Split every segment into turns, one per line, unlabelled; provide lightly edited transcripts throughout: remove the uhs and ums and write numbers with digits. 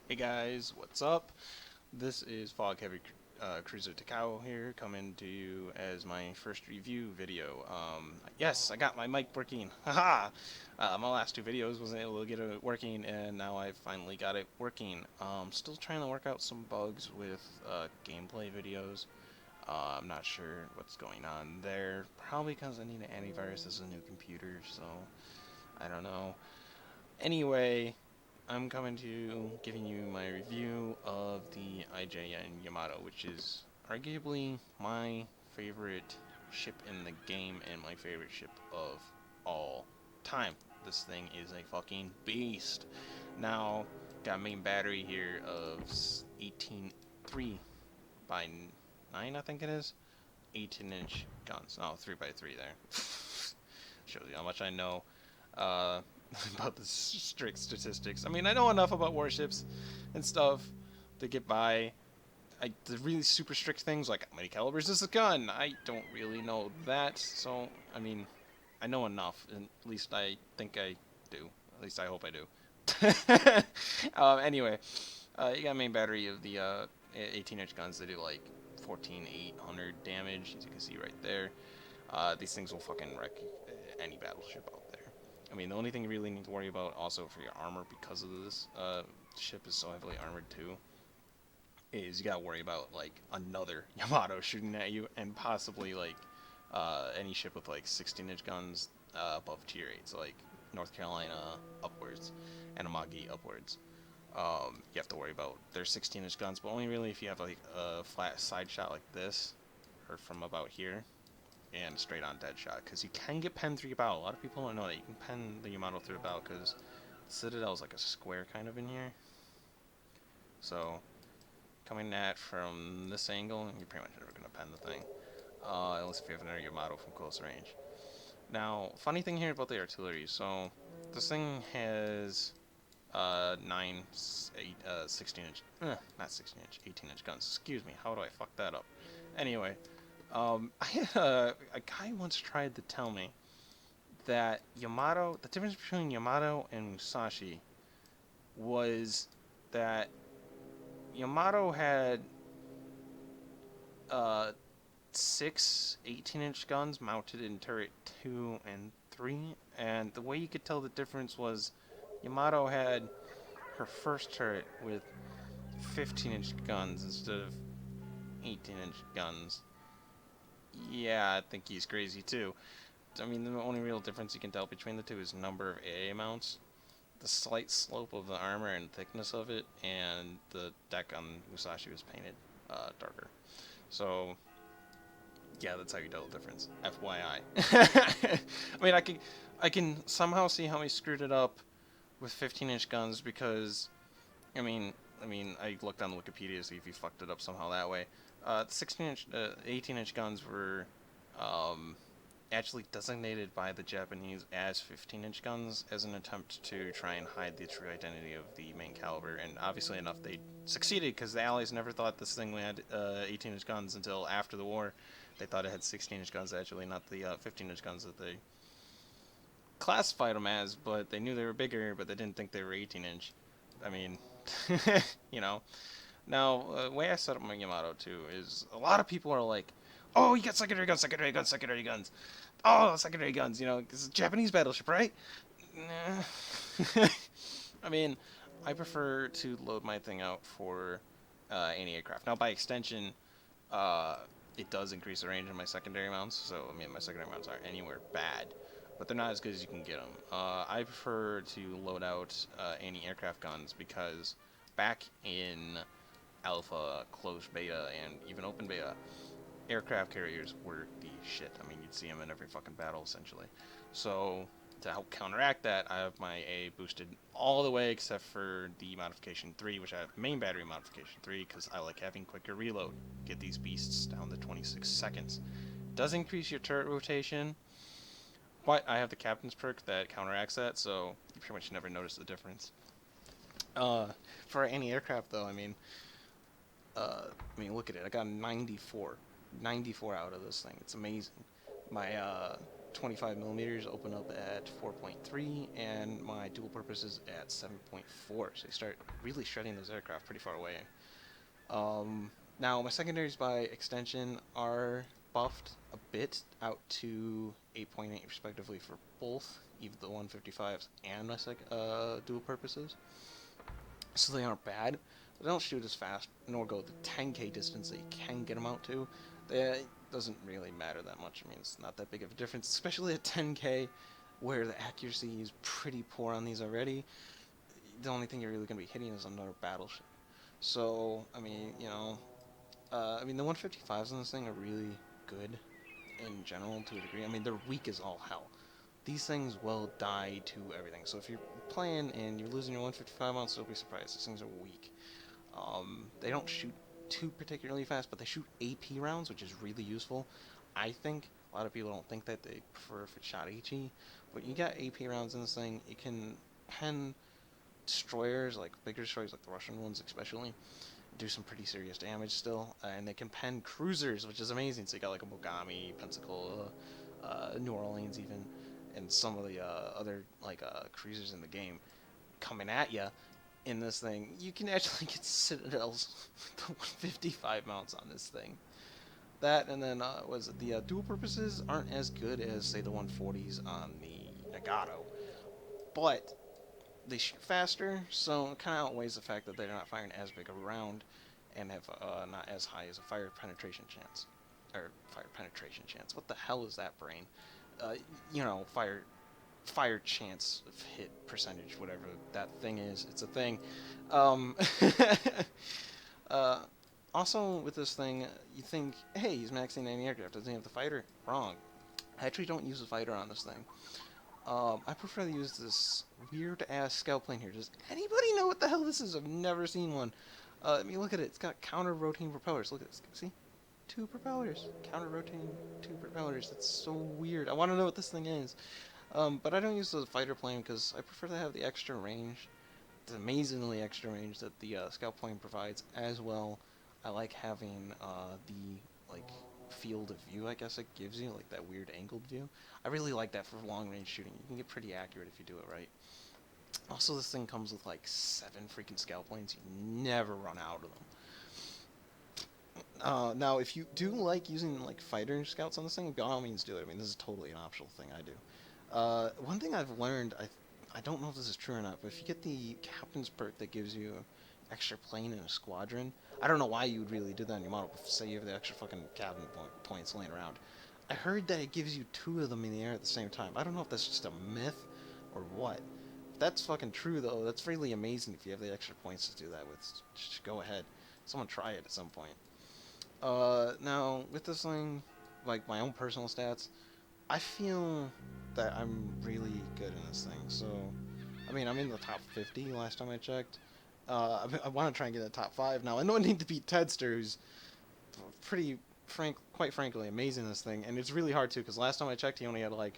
Hey guys, what's up? This is Fog Heavy Cruiser Takao here, coming to you as my first review video. Yes, I got my mic working. Haha! My last two videos wasn't able to get it working, and now I finally got it working. Still trying to work out some bugs with gameplay videos. I'm not sure what's going on there. Probably because I need an antivirus as a new computer, so I don't know. Anyway, I'm coming to you giving you my review of the IJN Yamato, which is arguably my favorite ship in the game and my favorite ship of all time. This thing is a fucking beast. Now, got a main battery here of 18.3 by 9, I think it is. 18-inch guns. Oh, 3 by 3 there. Shows you how much I know. Uh, about the strict statistics. I mean, I know enough about warships and stuff to get by. The really super strict things, like how many calibers is a gun, I don't really know that. So, I mean, I know enough, and at least I think I do. At least I hope I do. Anyway, you got a main battery of the 18-inch guns that do like 14,800 damage, as you can see right there. These things will fucking wreck any battleship out there. I mean, the only thing you really need to worry about also for your armor, because of this ship is so heavily armored too, is you gotta worry about like another Yamato shooting at you, and possibly like any ship with like 16-inch guns above tier 8, so like North Carolina upwards and Amagi upwards. You have to worry about their 16-inch guns, but only really if you have like a flat side shot like this, or from about here, and straight on dead shot, because you can get penned through your bow. A lot of people don't know that you can pen the Yamato through a bow, because Citadel is like a square kind of in here. So coming at from this angle, you're pretty much never going to pen the thing, unless if you have another Yamato from close range. Now, funny thing here about the artillery, so this thing has 16 inch, not 16 inch, 18-inch guns. Excuse me, how do I fuck that up? Anyway, I had a guy once tried to tell me that Yamato, the difference between Yamato and Musashi was that Yamato had uh, six 18-inch guns mounted in turret 2 and 3, and the way you could tell the difference was Yamato had her first turret with 15-inch guns instead of 18-inch guns. Yeah, I think he's crazy too. I mean, the only real difference you can tell between the two is number of AA mounts, the slight slope of the armor and thickness of it, and the deck on Musashi was painted darker. So, yeah, that's how you tell the difference. FYI. I mean, I can somehow see how he screwed it up with 15-inch guns, because I looked on Wikipedia to see if he fucked it up somehow that way. 16-inch, 18-inch guns were um, actually designated by the Japanese as 15-inch guns as an attempt to try and hide the true identity of the main caliber, and obviously enough, they succeeded, because the Allies never thought this thing had 18-inch guns until after the war. They thought it had 16-inch guns, actually, not the 15-inch guns that they classified them as, but they knew they were bigger, but they didn't think they were 18-inch. I mean, you know. Now, the way I set up my Yamato, too, is a lot of people are like, oh, you got secondary guns, secondary guns, secondary guns. Oh, secondary guns, it's a Japanese battleship, right? Nah. I mean, I prefer to load my thing out for anti-aircraft. Now, by extension, it does increase the range of my secondary mounts, so, I mean, my secondary mounts aren't anywhere bad, but they're not as good as you can get them. I prefer to load out anti-aircraft guns, because back in alpha, closed beta, and even open beta, aircraft carriers were the shit. I mean, you'd see them in every fucking battle, essentially. So, to help counteract that, I have my A boosted all the way except for the modification 3, which I have main battery modification 3, because I like having quicker reload. Get these beasts down to 26 seconds. Does increase your turret rotation, but I have the captain's perk that counteracts that, so you pretty much never notice the difference. For any aircraft, though, look at it. I got 94 out of this thing. It's amazing. My 25 millimeters open up at 4.3, and my dual purpose is at 7.4. So you start really shredding those aircraft pretty far away. Um, Now my secondaries by extension are buffed a bit out to 8.8 respectively for both, even the 155s and my dual purposes. So they aren't bad. They don't shoot as fast, nor go the 10k distance that you can get them out to. It doesn't really matter that much. I mean, it's not that big of a difference, especially at 10k, where the accuracy is pretty poor on these already. The only thing you're really going to be hitting is another battleship. So, I mean, I mean, the 155s on this thing are really good in general to a degree. I mean, they're weak as all hell. These things will die to everything. So if you're playing and you're losing your 155 ounce, don't be surprised. These things are weak. They don't shoot too particularly fast, but they shoot AP rounds, which is really useful. I think a lot of people don't think that. They prefer if it shot HE, but you got AP rounds in this thing. It can pen destroyers, like bigger destroyers, like the Russian ones especially, do some pretty serious damage still, and they can pen cruisers, which is amazing. So you got like a Mogami, Pensacola, New Orleans even, and some of the other like cruisers in the game coming at you in this thing. You can actually get Citadels with the 155 mounts on this thing. That, and then was it the dual purposes aren't as good as say the 140s on the Nagato, but they shoot faster, so it kind of outweighs the fact that they're not firing as big a round and have not as high as a fire penetration chance. Or fire penetration chance. What the hell is that, brain? Uh, fire chance of hit percentage, whatever that thing is. It's a thing. Um, uh, Also, with this thing, you think, hey, he's maxing any aircraft. Doesn't he have the fighter? Wrong. I actually don't use the fighter on this thing. I prefer to use this weird-ass scout plane here. Does anybody know what the hell this is? I've never seen one. I mean, look at it. It's got counter-rotating propellers. Look at this. See? Two propellers. Counter-rotating two propellers. That's so weird. I want to know what this thing is. But I don't use the fighter plane because I prefer to have the extra range. The amazingly extra range that the scout plane provides as well. I like having the, like, field of view, I guess it gives you, like that weird angled view. I really like that for long range shooting. You can get pretty accurate if you do it right. Also, this thing comes with like 7 freaking scout planes. You never run out of them. Now, if you do like using like fighter scouts on this thing, by all means do it. I mean, this is totally an optional thing I do. One thing I've learned, I don't know if this is true or not, but if you get the captain's perk that gives you extra plane in a squadron, I don't know why you would really do that in your model. Say you have the extra fucking captain points laying around. I heard that it gives you 2 of them in the air at the same time. I don't know if that's just a myth or what. If that's fucking true though, that's really amazing if you have the extra points to do that with. Just go ahead. Someone try it at some point. Now, with this thing, like my own personal stats, I feel that I'm really good in this thing. So, I mean, I'm in the top 50 last time I checked. I want to try and get in the top 5 now. I know I need to beat Tedster, who's quite frankly, amazing in this thing. And it's really hard too, because last time I checked, he only had like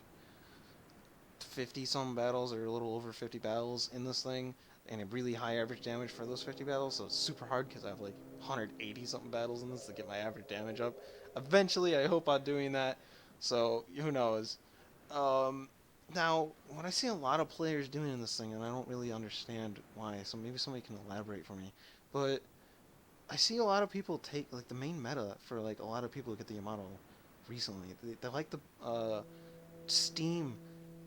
50 some battles, or a little over 50 battles in this thing, and a really high average damage for those 50 battles. So it's super hard because I have like 180 something battles in this to get my average damage up. Eventually, I hope I'm doing that. So who knows? Now, what I see a lot of players doing in this thing, and I don't really understand why, so maybe somebody can elaborate for me, but I see a lot of people take, like, the main meta for, like, a lot of people who get the Yamato recently. They like to steam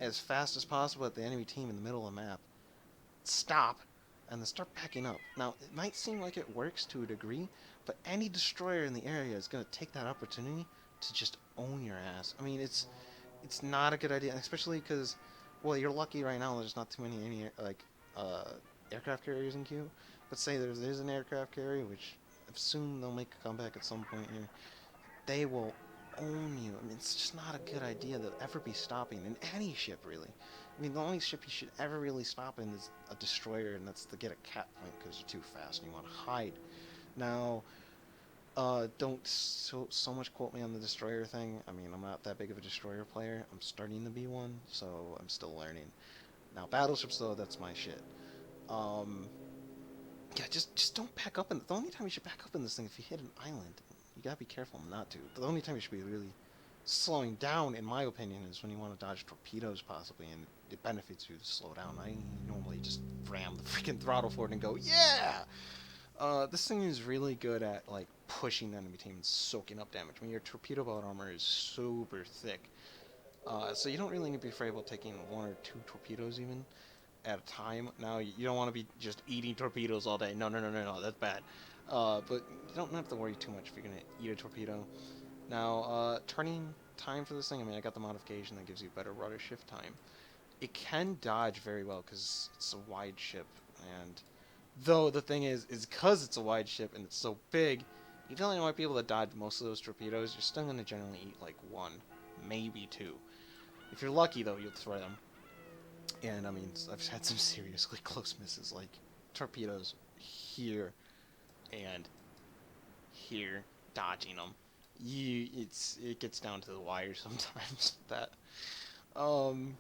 as fast as possible at the enemy team in the middle of the map, stop, and then start backing up. Now, it might seem like it works to a degree, but any destroyer in the area is going to take that opportunity to just own your ass. I mean, it's not a good idea, especially because, well, you're lucky right now. There's not too many like aircraft carriers in queue. But say there's an aircraft carrier, which I assume they'll make a comeback at some point here. They will own you. I mean, it's just not a good idea to ever be stopping in any ship, really. I mean, the only ship you should ever really stop in is a destroyer, and that's to get a cap point because you're too fast and you want to hide. Now, don't so much quote me on the destroyer thing. I mean, I'm not that big of a destroyer player. I'm starting to be one, so I'm still learning. Now, battleships though, that's my shit. Um, yeah, just don't back up. The only time you should back up in this thing if you hit an island. You gotta be careful not to. The only time you should be really slowing down, in my opinion, is when you want to dodge torpedoes, possibly, and it benefits you to slow down. I normally just ram the freaking throttle forward and go, yeah! This thing is really good at, like, pushing the enemy team and soaking up damage. I mean, your torpedo boat armor is super thick. So you don't really need to be afraid about taking one or two torpedoes, even, at a time. Now, you don't want to be just eating torpedoes all day. No, no, no, no, no, that's bad. But you don't have to worry too much if you're going to eat a torpedo. Now, turning time for this thing, I mean, I got the modification that gives you better rudder shift time. It can dodge very well because it's a wide ship, and though the thing is because it's a wide ship and it's so big, even though you might be able to dodge most of those torpedoes, you're still going to generally eat like one, maybe two. If you're lucky, though, you'll throw them. And I mean, I've had some seriously close misses, like torpedoes here and here, dodging them. It gets down to the wire sometimes. That um,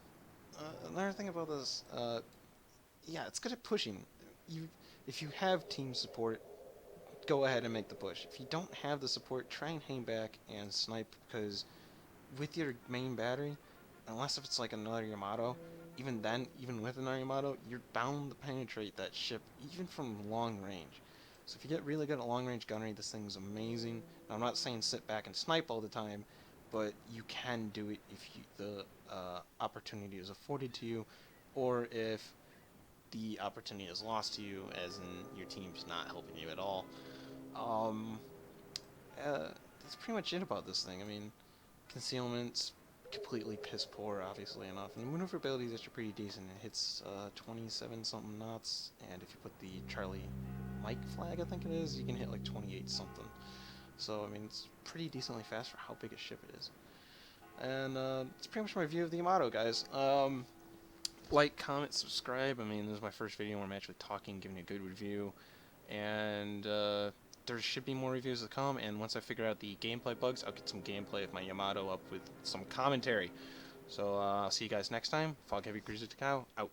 another thing about this, yeah, it's good at pushing. You, if you have team support, go ahead and make the push. If you don't have the support, try and hang back and snipe, because with your main battery, unless if it's like another Yamato, even then, even with another Yamato, you're bound to penetrate that ship, even from long range. So if you get really good at long range gunnery, this thing's amazing. Now, I'm not saying sit back and snipe all the time, but you can do it if the opportunity is afforded to you, or if the opportunity is lost to you, as in your team's not helping you at all. Um, that's pretty much it about this thing. I mean, concealment's completely piss poor, obviously enough. And the maneuverability is actually pretty decent. It hits 27 something knots, and if you put the Charlie Mike flag, I think it is, you can hit like 28 something. So I mean, it's pretty decently fast for how big a ship it is. And it's pretty much my review of the Yamato, guys. Like, comment, subscribe. I mean, this is my first video where I'm actually talking, giving a good review, and there should be more reviews to come, and once I figure out the gameplay bugs, I'll get some gameplay of my Yamato up with some commentary. So, I'll see you guys next time. Fog Heavy Cruiser Takao, out.